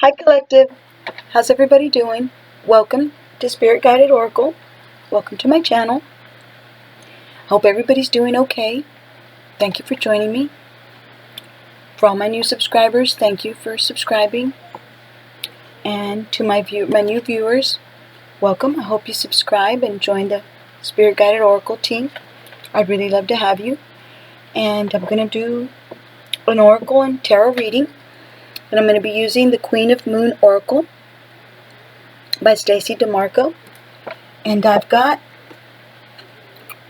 Hi Collective, how's everybody doing? Welcome to Spirit Guided Oracle. Welcome to my channel. Hope everybody's doing okay. Thank you for joining me. For all my new subscribers, thank you for subscribing. And to my new viewers, welcome. I hope you subscribe and join the Spirit Guided Oracle team. I'd really love to have you. And I'm going to do an Oracle and Tarot reading. And I'm going to be using the Queen of Moon Oracle by Stacy DeMarco. And I've got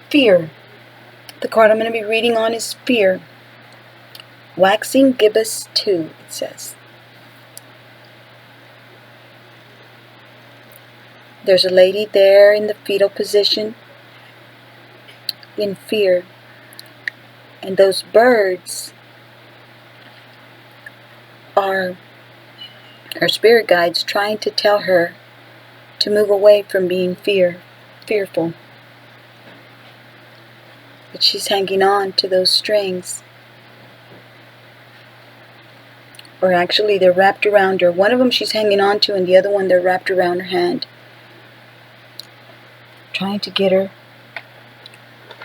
Fear. The card I'm going to be reading on is Fear. Waxing Gibbous 2, it says. There's a lady there in the fetal position in fear. And those birds are her spirit guides trying to tell her to move away from being fearful. But she's hanging on to those strings. Or actually they're wrapped around her. One of them she's hanging on to and the other one they're wrapped around her hand. Trying to get her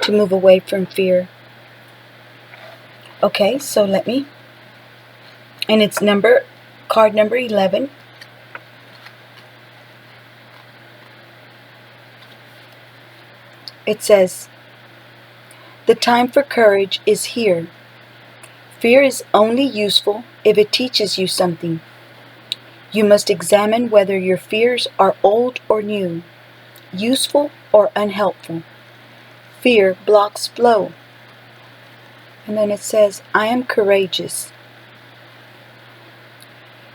to move away from fear. Okay, so let me. And it's card number 11. It says, the time for courage is here. Fear is only useful if it teaches you something. You must examine whether your fears are old or new, useful or unhelpful. Fear blocks flow. And then it says, I am courageous.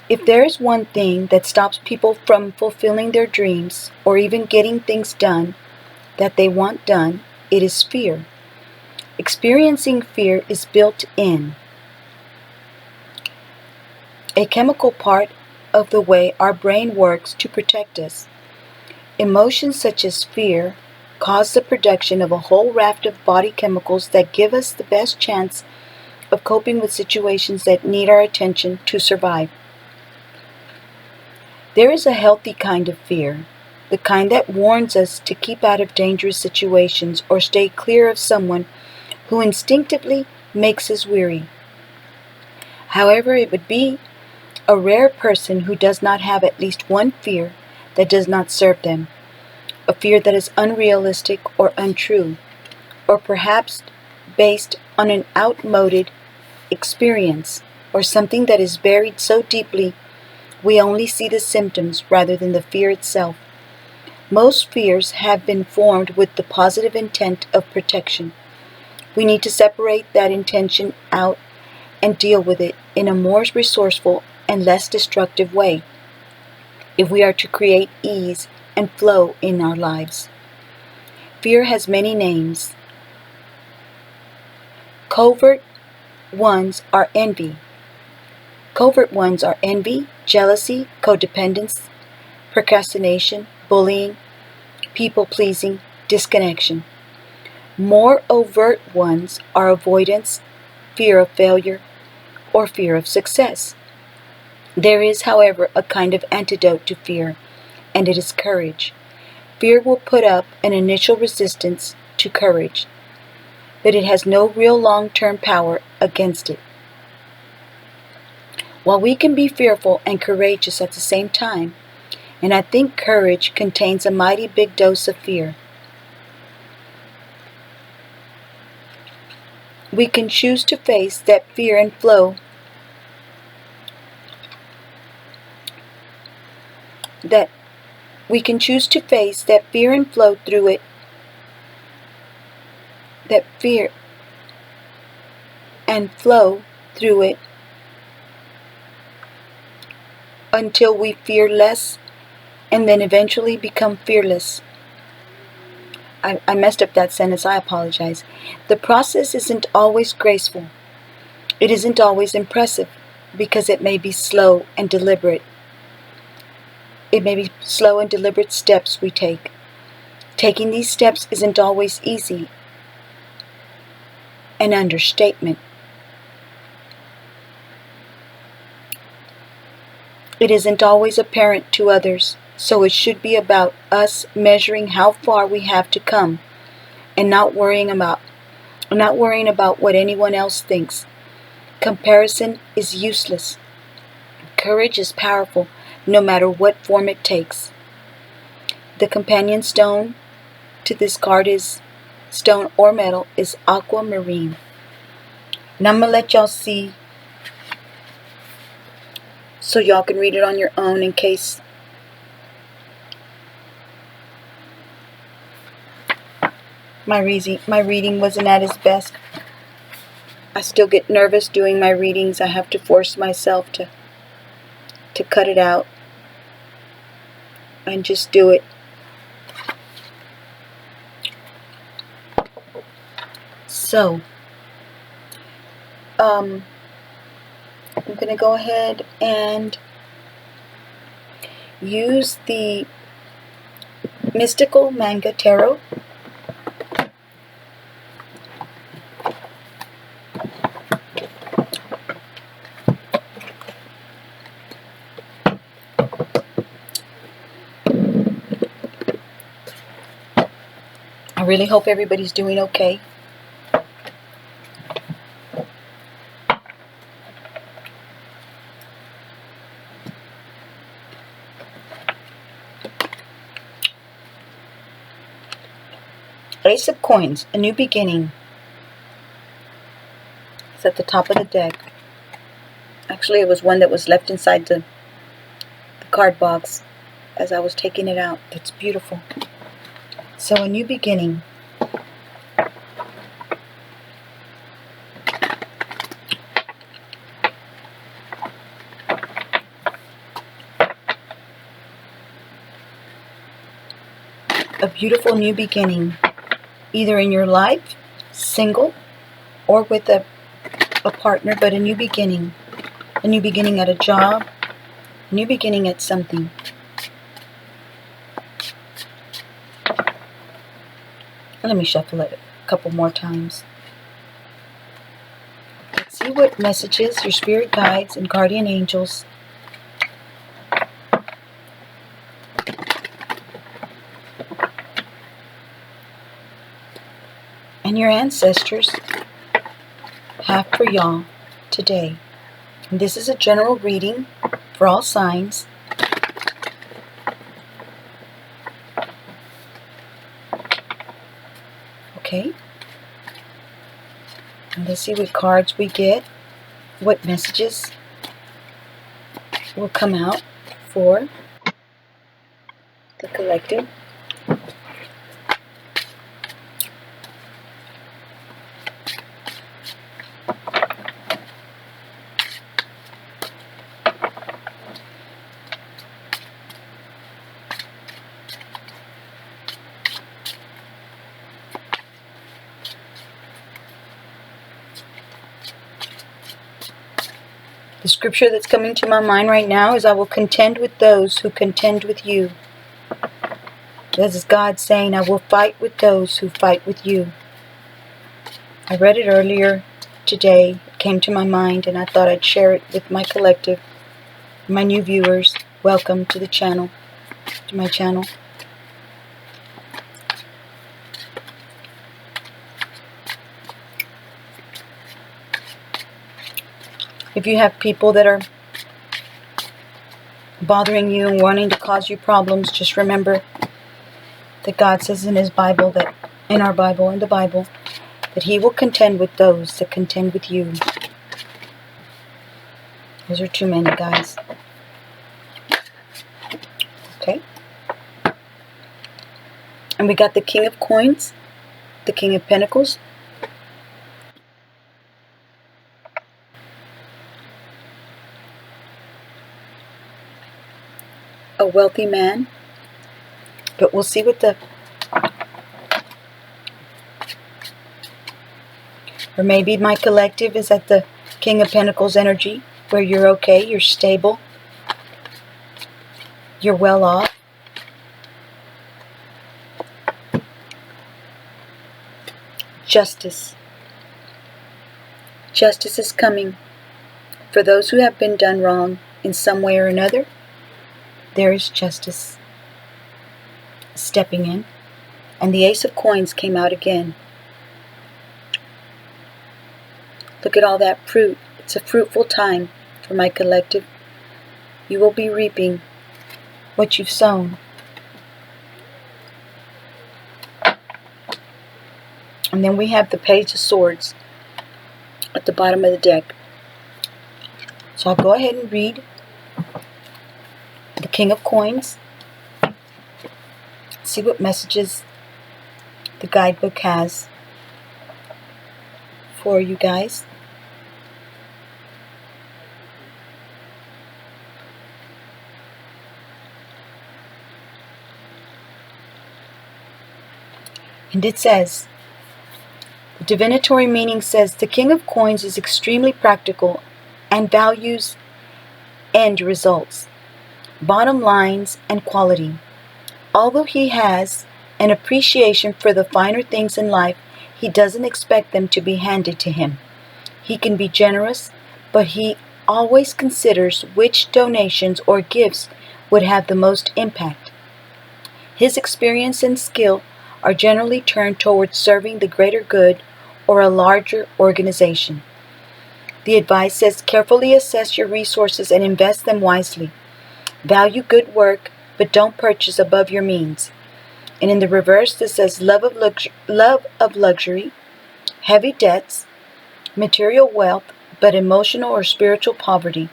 If there is one thing that stops people from fulfilling their dreams or even getting things done that they want done, it is fear. Experiencing fear is built in. A chemical part of the way our brain works to protect us. Emotions such as fear cause the production of a whole raft of body chemicals that give us the best chance of coping with situations that need our attention to survive. There is a healthy kind of fear, the kind that warns us to keep out of dangerous situations or stay clear of someone who instinctively makes us weary. However, it would be a rare person who does not have at least one fear that does not serve them, a fear that is unrealistic or untrue, or perhaps based on an outmoded experience or something that is buried so deeply we only see the symptoms rather than the fear itself. Most fears have been formed with the positive intent of protection. We need to separate that intention out and deal with it in a more resourceful and less destructive way if we are to create ease and flow in our lives. Fear has many names. Covert ones are envy. Covert ones are envy, jealousy, codependence, procrastination, bullying, people-pleasing, disconnection. More overt ones are avoidance, fear of failure, or fear of success. There is, however, a kind of antidote to fear, and it is courage. Fear will put up an initial resistance to courage, but it has no real long-term power against it. While we can be fearful and courageous at the same time, and I think courage contains a mighty big dose of fear. We can choose to face that fear and flow through it, that fear and flow through it until we fear less and then eventually become fearless. I messed up that sentence, I apologize. The process isn't always graceful. It isn't always impressive because it may be slow and deliberate. It may be slow and deliberate steps we take. Taking these steps isn't always easy. An understatement. It isn't always apparent to others, so it should be about us measuring how far we have to come and not worrying about what anyone else thinks. Comparison is useless. Courage is powerful, no matter what form it takes. The companion stone to this card is stone or metal is aquamarine. And I'm going to let y'all see so y'all can read it on your own in case my reading wasn't at its best. I still get nervous doing my readings. I have to force myself to cut it out and just do it. So, I'm going to go ahead and use the Mystical Manga Tarot. I really hope everybody's doing okay. Ace of Coins, a new beginning. It's at the top of the deck. Actually, it was one that was left inside the card box as I was taking it out. That's beautiful. So, a new beginning. A beautiful new beginning, either in your life, single, or with a partner, but a new beginning. A new beginning at a job, a new beginning at something. Let me shuffle it a couple more times. Let's see what messages your spirit guides and guardian angels and your ancestors have for y'all today. And this is a general reading for all signs. Okay. And let's see what cards we get, what messages will come out for the collective. The scripture that's coming to my mind right now is, I will contend with those who contend with you. This is God saying, I will fight with those who fight with you. I read it earlier today. It came to my mind and I thought I'd share it with my collective. My new viewers, welcome to the channel, to my channel. If you have people that are bothering you and wanting to cause you problems, just remember that God says in His Bible, that in our Bible, in the Bible, that He will contend with those that contend with you. Those are too many, guys. Okay. And we got the King of Coins, the King of Pentacles, a wealthy man, but we'll see what or maybe my collective is at the King of Pentacles energy, where you're okay, you're stable, you're well off. Justice. Justice is coming for those who have been done wrong, in some way or another, there is justice stepping in. And the Ace of Coins came out again. Look at all that fruit. It's a fruitful time for my collective. You will be reaping what you've sown. And then we have the Page of Swords at the bottom of the deck. So I'll go ahead and read the King of Coins. See what messages the guidebook has for you guys. And it says, the divinatory meaning says, the King of Coins is extremely practical and values end results, bottom lines, and quality. Although he has an appreciation for the finer things in life, he doesn't expect them to be handed to him. He can be generous, but he always considers which donations or gifts would have the most impact. His experience and skill are generally turned towards serving the greater good or a larger organization. The advice says, carefully assess your resources and invest them wisely. Value good work, but don't purchase above your means. And in the reverse, this says love of luxury, heavy debts, material wealth, but emotional or spiritual poverty,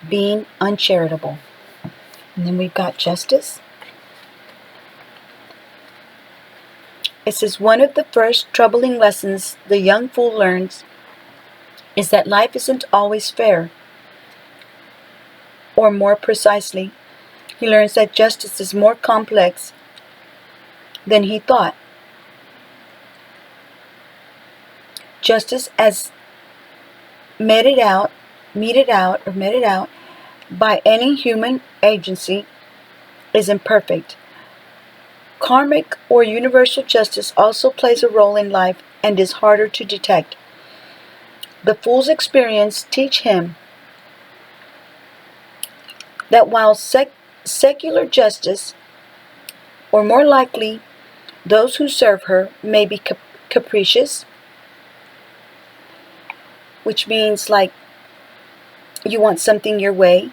being uncharitable. And then we've got justice. It says, one of the first troubling lessons the young fool learns is that life isn't always fair. Or more precisely, he learns that justice is more complex than he thought. Justice as meted out by any human agency is imperfect. Karmic or universal justice also plays a role in life and is harder to detect. The fool's experience teach him that while secular justice, or more likely those who serve her, may be capricious, which means like you want something your way,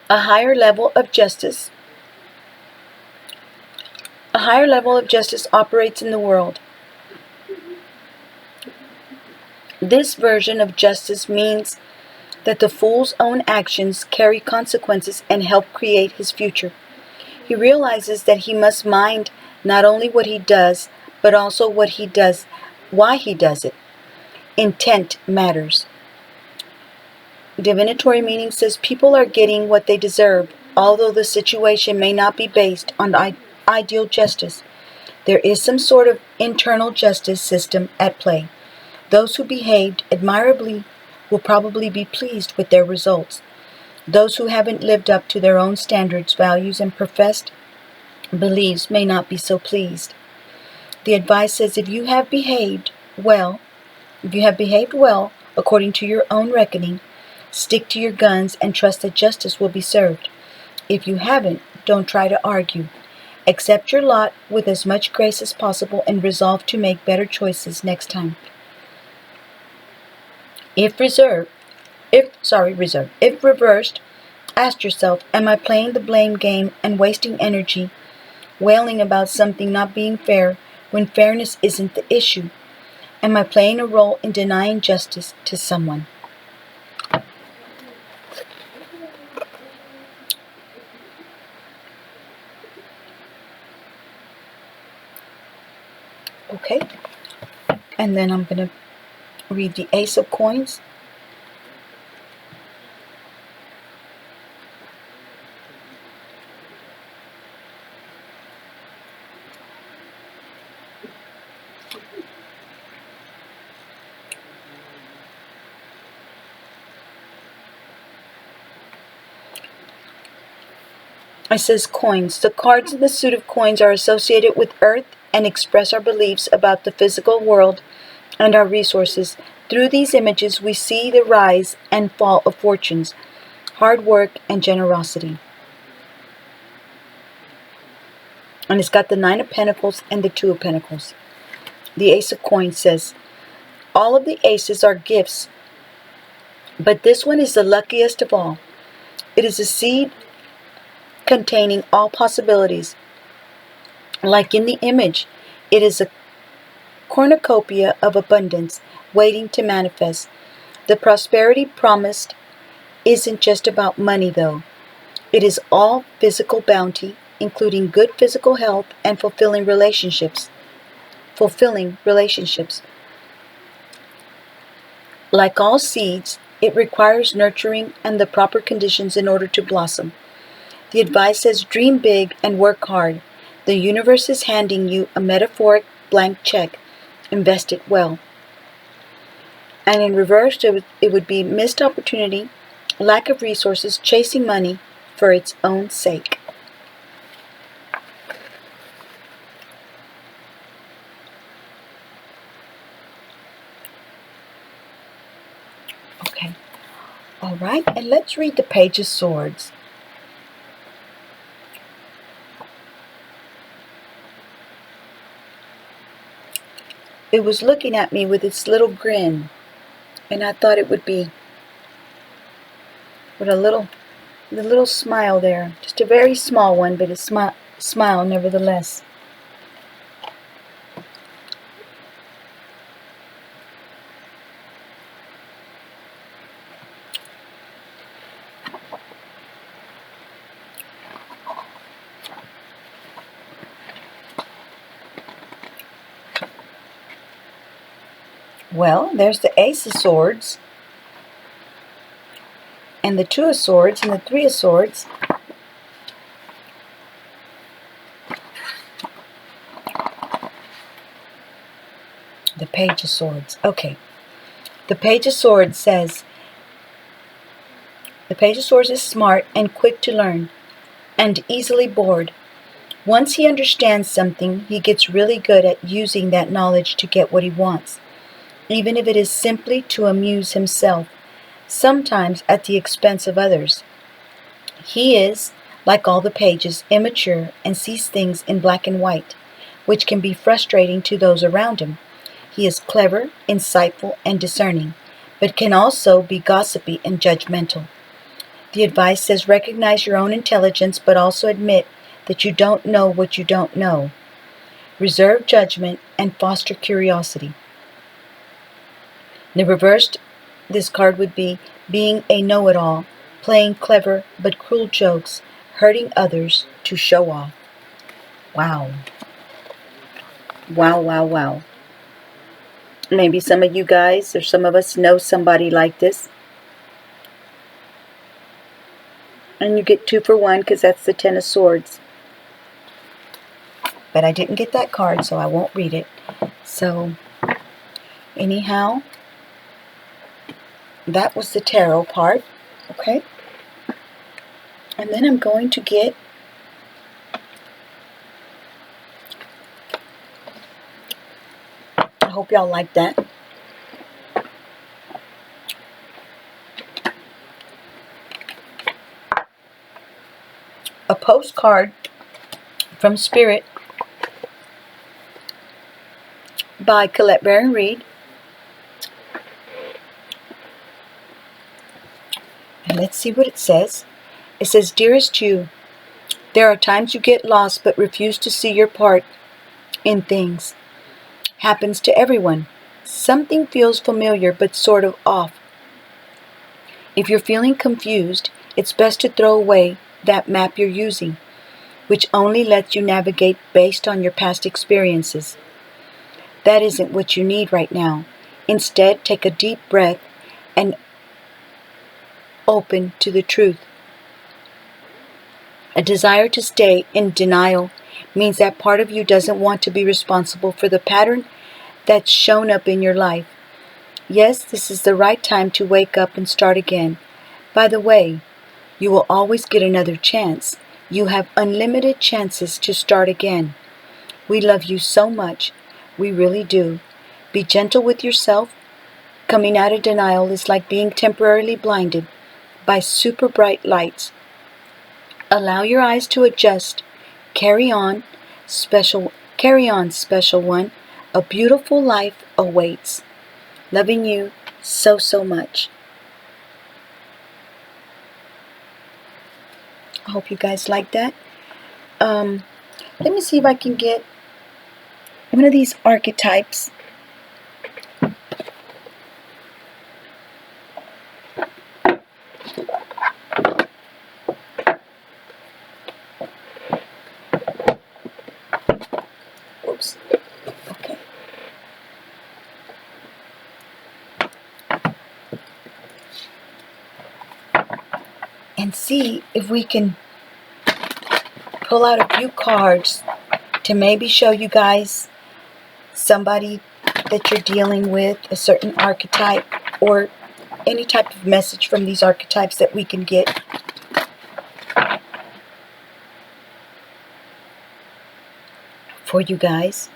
a higher level of justice operates in the world. This version of justice means that the fool's own actions carry consequences and help create his future. He realizes that he must mind not only what he does, but also what he does, why he does it. Intent matters. Divinatory meaning says people are getting what they deserve, although the situation may not be based on ideal justice. There is some sort of internal justice system at play. Those who behaved admirably will probably be pleased with their results. Those who haven't lived up to their own standards, values, and professed beliefs may not be so pleased. The advice says if you have behaved well according to your own reckoning, stick to your guns and trust that justice will be served. If you haven't, don't try to argue. Accept your lot with as much grace as possible and resolve to make better choices next time. If reversed, ask yourself, am I playing the blame game and wasting energy, wailing about something not being fair when fairness isn't the issue? Am I playing a role in denying justice to someone? Okay, and then I'm going to read the Ace of Coins. It says coins. The cards in the suit of coins are associated with earth and express our beliefs about the physical world and our resources. Through these images, we see the rise and fall of fortunes, hard work, and generosity. And it's got the Nine of Pentacles and the Two of Pentacles. The Ace of Coins says, all of the aces are gifts, but this one is the luckiest of all. It is a seed containing all possibilities. Like in the image, it is a cornucopia of abundance waiting to manifest. The prosperity promised isn't just about money, though. It is all physical bounty, including good physical health and fulfilling relationships. Like all seeds, it requires nurturing and the proper conditions in order to blossom. The advice says dream big and work hard. The universe is handing you a metaphoric blank check. Invest it well. And in reverse, it would be missed opportunity, lack of resources, chasing money for its own sake. Okay. All right, and let's read the Page of Swords. It was looking at me with its little grin, and I thought it would be with the little smile there. Just a very small one, but a smile nevertheless. Well, there's the Ace of Swords, and the Two of Swords, and the Three of Swords. The Page of Swords. Okay. The Page of Swords says, the Page of Swords is smart and quick to learn, and easily bored. Once he understands something, he gets really good at using that knowledge to get what he wants, even if it is simply to amuse himself, sometimes at the expense of others. He is, like all the pages, immature and sees things in black and white, which can be frustrating to those around him. He is clever, insightful, and discerning, but can also be gossipy and judgmental. The advice says recognize your own intelligence, but also admit that you don't know what you don't know. Reserve judgment and foster curiosity. The reversed, this card would be being a know-it-all, playing clever but cruel jokes, hurting others to show off. Wow. Wow, wow, wow. Maybe some of you guys or some of us know somebody like this. And you get 2 for 1 because that's the Ten of Swords. But I didn't get that card, so I won't read it. So, anyhow, that was the tarot part. Okay? And then I'm going to get I hope y'all like that. A postcard from Spirit by Colette Baron Reed. And let's see what it says. It says, Dearest you, there are times you get lost but refuse to see your part in things. Happens to everyone. Something feels familiar but sort of off. If you're feeling confused, it's best to throw away that map you're using, which only lets you navigate based on your past experiences. That isn't what you need right now. Instead, take a deep breath and open to the truth. A desire to stay in denial means that part of you doesn't want to be responsible for the pattern that's shown up in your life. Yes, this is the right time to wake up and start again. By the way, you will always get another chance. You have unlimited chances to start again. We love you so much. We really do. Be gentle with yourself. Coming out of denial is like being temporarily blinded by super bright lights. Allow your eyes to adjust. Carry on, special one. A beautiful life awaits. Loving you so, so much. I hope you guys like that. Let me see if I can get one of these archetypes. Oops. Okay. And see if we can pull out a few cards to maybe show you guys somebody that you're dealing with, a certain archetype, or any type of message from these archetypes that we can get. For you guys.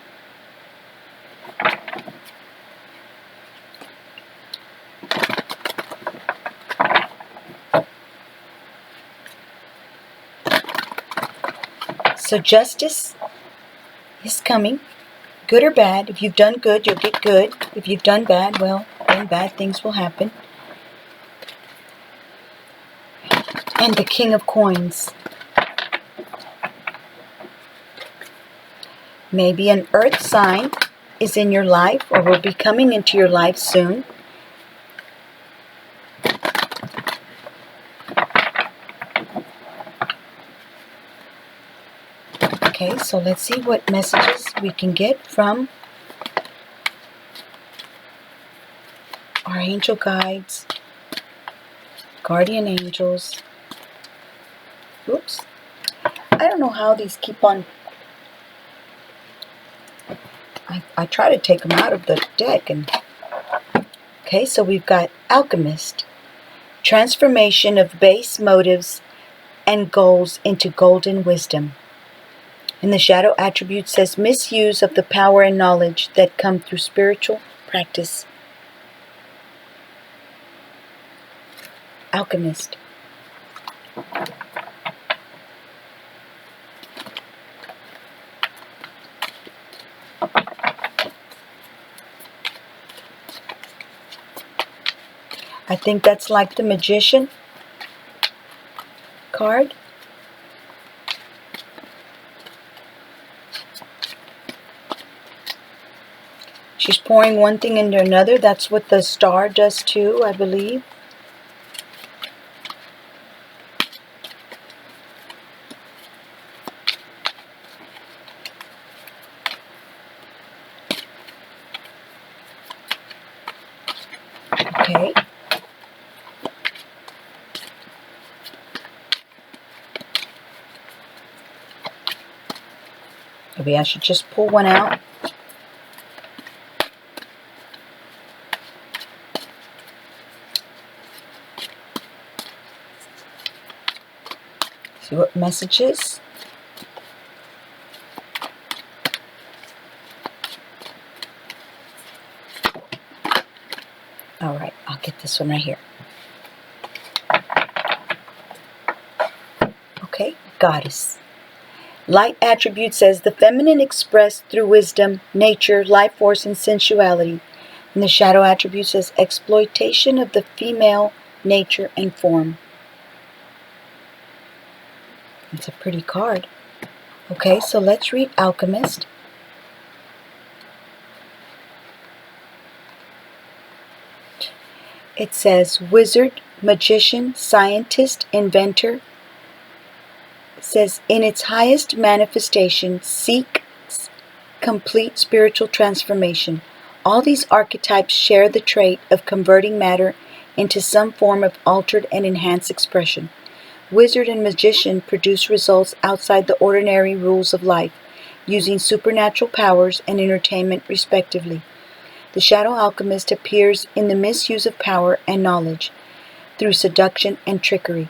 So justice is coming, good or bad. If you've done good, you'll get good. If you've done bad, well, then bad things will happen. And the King of Coins. Maybe an earth sign is in your life or will be coming into your life soon. Okay, so let's see what messages we can get from our angel guides, guardian angels. Oops. I don't know how these keep on. I try to take them out of the deck. Okay, so we've got Alchemist. Transformation of base motives and goals into golden wisdom. And the shadow attribute says misuse of the power and knowledge that come through spiritual practice. Alchemist. I think that's like the Magician card. She's pouring one thing into another. That's what the star does too, I believe. Okay. Maybe I should just pull one out. See what messages. Alright, I'll get this one right here. Okay, Goddess. Light attribute says the feminine expressed through wisdom, nature, life force, and sensuality. And the shadow attribute says exploitation of the female nature and form. It's a pretty card. Okay, so let's read Alchemist. It says wizard, magician, scientist, inventor. It says in its highest manifestation, seeks complete spiritual transformation. All these archetypes share the trait of converting matter into some form of altered and enhanced expression. Wizard and magician produce results outside the ordinary rules of life, using supernatural powers and entertainment respectively. The shadow alchemist appears in the misuse of power and knowledge through seduction and trickery.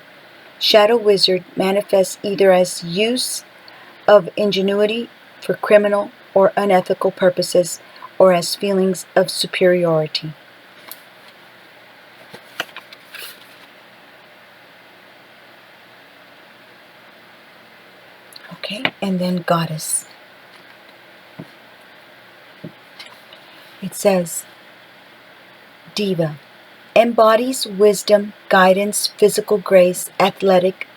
Shadow wizard manifests either as use of ingenuity for criminal or unethical purposes or as feelings of superiority. Okay, and then goddess. It says, diva. Embodies wisdom, guidance, physical grace, athletic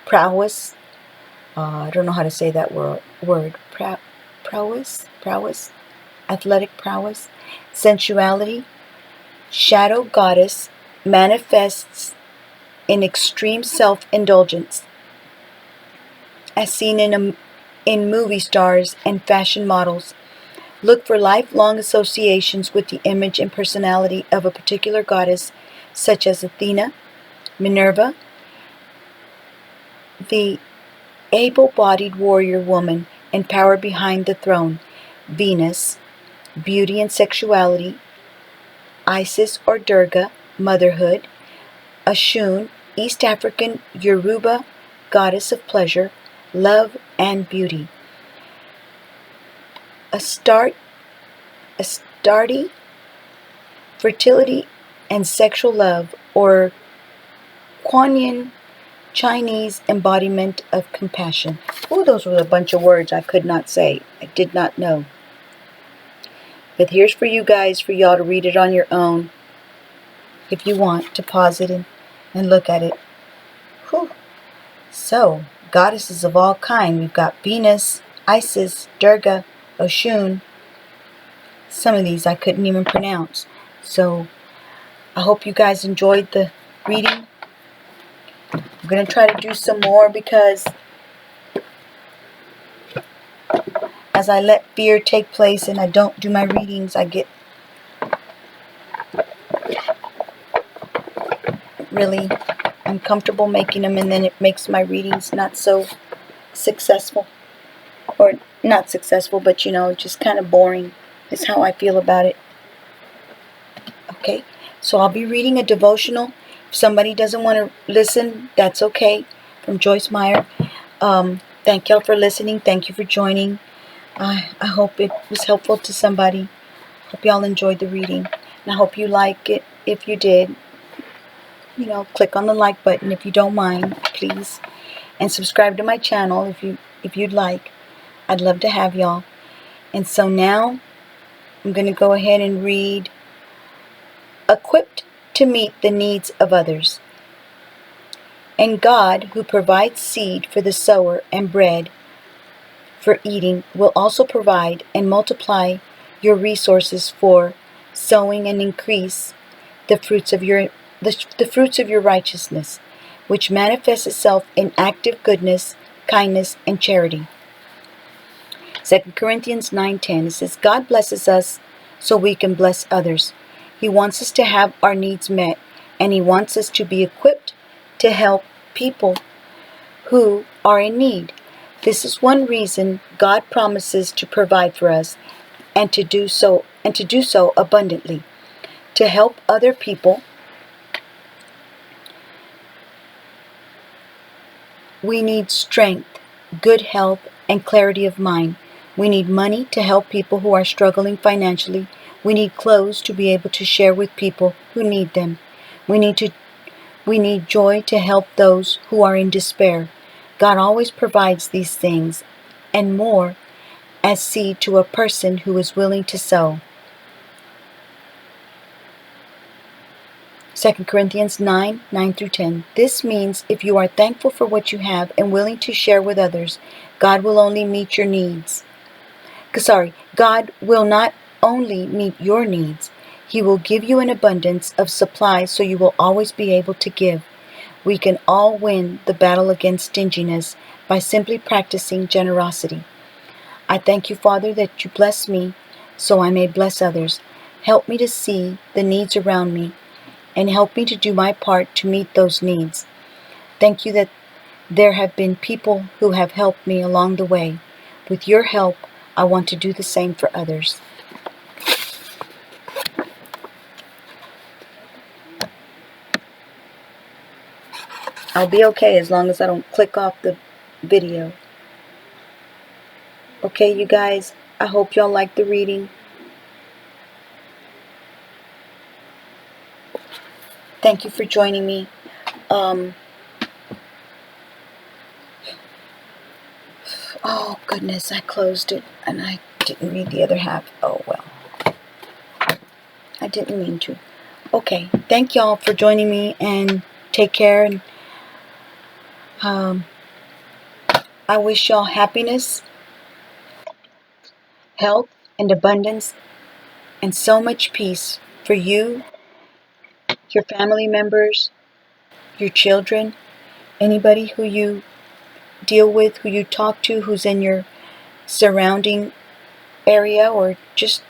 prowess. I don't know how to say that word. Prowess, athletic prowess, sensuality. Shadow goddess manifests in extreme self-indulgence, as seen in movie stars and fashion models. Look for lifelong associations with the image and personality of a particular goddess, such as Athena, Minerva, the able-bodied warrior woman and power behind the throne, Venus, beauty and sexuality, Isis or Durga, motherhood, Ashun, East African Yoruba, goddess of pleasure, love and beauty, Astarte, fertility and sexual love, or Kuan Yin, Chinese embodiment of compassion. Oh, those were a bunch of words I could not say. I did not know. But here's for you guys, for y'all to read it on your own. If you want to pause it and look at it. Whew. So, goddesses of all kind. We've got Venus, Isis, Durga, Oshun. Some of these I couldn't even pronounce. So, I hope you guys enjoyed the reading. I'm going to try to do some more, because as I let fear take place and I don't do my readings, I get really uncomfortable making them, and then it makes my readings not so successful. Or not successful, but just kind of boring is how I feel about it. Okay, so I'll be reading a devotional. If somebody doesn't want to listen, that's okay. From Joyce Meyer. Thank y'all for listening. Thank you for joining. I hope it was helpful to somebody. Hope y'all enjoyed the reading. And I hope you like it. If you did, click on the like button if you don't mind, please. And subscribe to my channel if you'd like. I'd love to have y'all. And so now I'm going to go ahead and read Equipped to Meet the Needs of Others. And God, who provides seed for the sower and bread for eating, will also provide and multiply your resources for sowing and increase the fruits of your righteousness, which manifests itself in active goodness, kindness, and charity. 2 Corinthians 9:10, it says, God blesses us so we can bless others. He wants us to have our needs met, and He wants us to be equipped to help people who are in need. This is one reason God promises to provide for us, and to do so abundantly. To help other people, we need strength, good health, and clarity of mind. We need money to help people who are struggling financially. We need clothes to be able to share with people who need them. We need joy to help those who are in despair. God always provides these things and more as seed to a person who is willing to sow. 2 Corinthians 9 through 10. This means if you are thankful for what you have and willing to share with others, God will only meet your needs. God will not only meet your needs, He will give you an abundance of supply, so you will always be able to give. We can all win the battle against stinginess by simply practicing generosity. I thank you, Father, that you bless me so I may bless others. Help me to see the needs around me and help me to do my part to meet those needs. Thank you that there have been people who have helped me along the way. With your help, I want to do the same for others. I'll be okay as long as I don't click off the video. Okay, you guys, I hope y'all like the reading. Thank you for joining me. goodness, I closed it and I didn't read the other half. Oh well, I didn't mean to. Okay, thank y'all for joining me, and take care. And I wish y'all happiness, health, and abundance, and so much peace for you, your family members, your children, anybody who you deal with, who you talk to, who's in your surrounding area, or just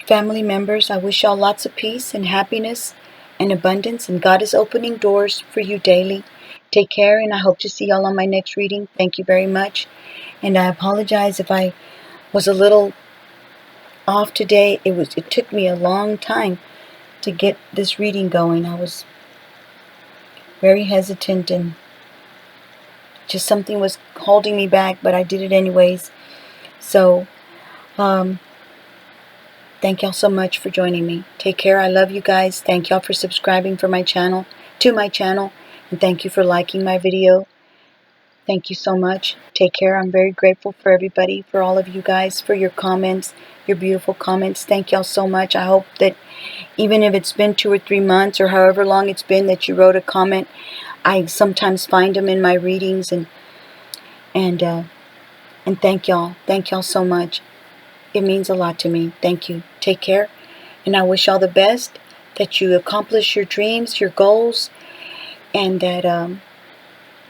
family members. I wish y'all lots of peace and happiness and abundance, and God is opening doors for you daily. Take care, and I hope to see y'all on my next reading. Thank you very much, and I apologize if I was a little off today. It took me a long time to get this reading going. I was very hesitant, and just something was holding me back, but I did it anyways. So thank y'all so much for joining me. Take care. I love you guys. Thank y'all for subscribing to my channel, and thank you for liking my video. Thank you so much. Take care. I'm very grateful for everybody, for all of you guys, for your comments, your beautiful comments. Thank y'all so much. I hope that even if it's been 2 or 3 months or however long it's been that you wrote a comment, I sometimes find them in my readings, and thank y'all. Thank y'all so much. It means a lot to me. Thank you. Take care. And I wish y'all the best, that you accomplish your dreams, your goals, and that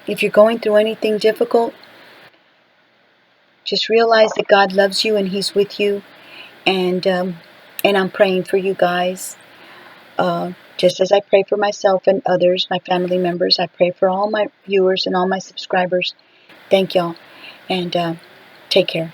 if you're going through anything difficult, just realize that God loves you and He's with you. And I'm praying for you guys. Just as I pray for myself and others, my family members, I pray for all my viewers and all my subscribers. Thank y'all. And take care.